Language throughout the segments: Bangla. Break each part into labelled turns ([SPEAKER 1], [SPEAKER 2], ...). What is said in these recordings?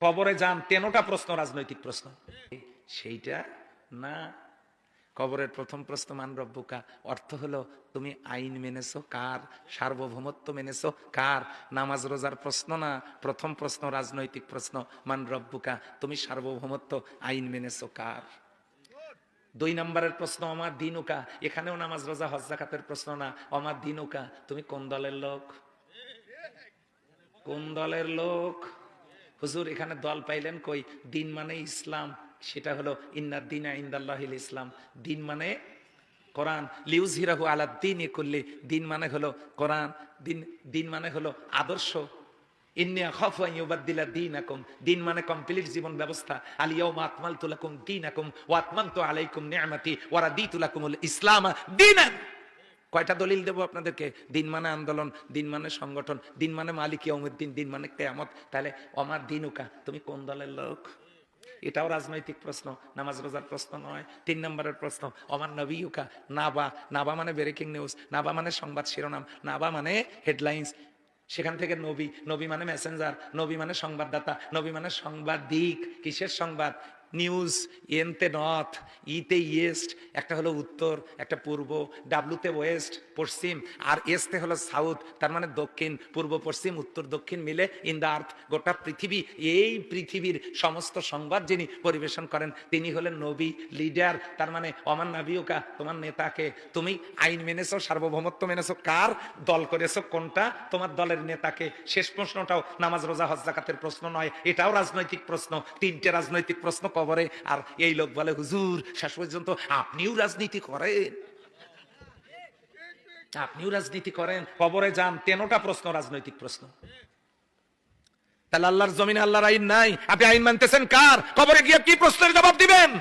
[SPEAKER 1] কবরে যান 13টা প্রশ্ন রাজনৈতিক প্রশ্ন, সেইটা না। কবরের প্রথম প্রশ্ন মান রব্বুকা, অর্থ হলো তুমি আইন মেনেছো কার, সার্বভৌমত্ব মেনেছো কার। নামাজ রোজার প্রশ্ন না, প্রথম প্রশ্ন রাজনৈতিক প্রশ্ন, মান রব্বুকা, তুমি সার্বভৌমত্ব আইন মেনেছো কার। 2 নম্বরের প্রশ্ন আমার দিনুকা, এখানেও নামাজ রোজা হজ যাকাতের প্রশ্ন না, আমার দিনুকা, তুমি কোন দলের লোক, কোন দলের লোক। হুজুর এখানে দল পাইলেন কই, দিন মানে ইসলাম, সেটা হলো ইন্নাদ দীনা ইনদাল্লাহিল ইসলাম, দিন মানে কোরআন, লিউযহিরাহু আলাদ দীনি কুল্লি, দিন মানে হলো কোরআন, দিন মানে হলো আদর্শ। ইন্নী আখাফু আন ইউবাদদিলা দীনাকুম, দিন মানে কমপ্লিট জীবন ব্যবস্থা। আল ইয়াউমা আকমালতু লাকুম দীনাকুম ওয়া আতমামতু আলাইকুম নি'মাতি ওয়া রাদিতু লাকুমুল ইসলাম দীনান। কয়টা দলিল দেব আপনাদেরকে? দিন মানে আন্দোলন, দিন মানে সংগঠন, দিন মানে মালিক ইয়াউমিদ্দিন, দিন মানে কিয়ামত। তাহলে আমার দিনুকা, তুমি কোন দলের লোক। এটাও রাজনৈতিক প্রশ্ন, নামাজ রোজার প্রশ্ন নয়। 3 নম্বরের প্রশ্ন আমার নবিউকা, নাবা, নাবা মানে ব্রেকিং নিউজ, নাবা মানে সংবাদ শিরোনাম, নাবা মানে হেডলাইন্স। সেখান থেকে নবী, নবী মানে মেসেঞ্জার, নবী মানে সংবাদদাতা, নবী মানে সাংবাদিক। কিসের সংবাদ? নিউজ। এনতে নর্থ, ইতে ইস্ট, একটা হলো উত্তর, একটা পূর্ব, ডাব্লুতে ওয়েস্ট পশ্চিম, আর এসতে হলো সাউথ, তার মানে দক্ষিণ। পূর্ব পশ্চিম উত্তর দক্ষিণ মিলে ইন দ্য আর্থ, গোটা পৃথিবী। এই পৃথিবীর সমস্ত সংবাদ যিনি পরিবেশন করেন তিনি হলেন নবী, লিডার। তার মানে অমান নাবিউকা, তোমার নেতাকে, তুমি আইন মেনেছো, সার্বভৌমত্ব মেনেছো কার, দল করেছো কোনটা, তোমার দলের নেতাকে। শেষ প্রশ্নটাও নামাজ রোজা হজ যাকাতের প্রশ্ন নয়, এটাও রাজনৈতিক প্রশ্ন। 3টে রাজনৈতিক প্রশ্ন কবরে। আর এই লোক বলে হুজুর শেষ পর্যন্ত আপনিও রাজনীতি করেন, আপনিও রাজনীতি করেন। কবরে যান 13টা প্রশ্ন রাজনৈতিক প্রশ্ন। তাহলে আল্লাহর জমিনে আল্লাহর আইন নাই, আপনি আইন মানতেছেন কার? কবরে গিয়ে কি প্রশ্নের জবাব দিবেন?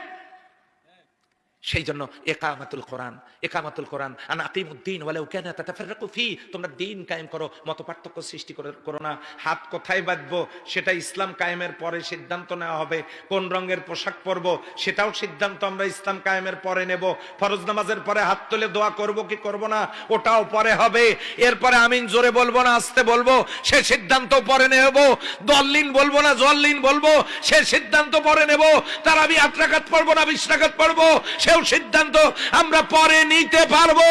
[SPEAKER 1] সেই জন্য ইকামাতুল কোরআন, ইকামাতুল কোরআন আন আকিমুদ্দিন ওয়ালাউ কানা তাতাফাররাকু ফি, তোমরা দিন কায়েম করো, মতপার্থক্য সৃষ্টি করো না। হাত কোথায় বাঁধবো সেটা ইসলাম কায়েমের পরে সিদ্ধান্ত নেওয়া হবে। কোন রঙের পোশাক পরবো সেটাও সিদ্ধান্ত আমরা ইসলাম কায়েমের পরে নেব। ফরজ নামাজের পরে হাত তুলে দোয়া করব কি করব না ওটাও পরে হবে। এরপরে আমিন জোরে বলবো না আস্তে বলবো সে সিদ্ধান্ত পরে নেব। দল্লিন বলবো না জল্লিন বলবো সে সিদ্ধান্ত পরে নেব। তারাবি 8 রাকাত পড়বো না 20 রাকাত পড়বো সেও সিদ্ধান্ত আমরা পরে নিতে পারবো।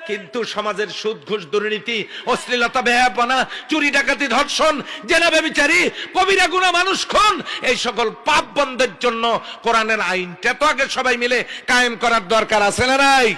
[SPEAKER 1] কিন্তু সমাজের সুদ ঘুষ দুর্নীতি অশ্লীলতা বেহায়াপনা চুরি ডাকাতি ধর্ষণ জেনা ব্যভিচারী কবিরা গুনাহ মানুষ খুন এই সকল পাপ বন্ধের জন্য কোরআনের আইনটা তো আগে সবাই মিলে কায়েম করার দরকার আছে না নাই?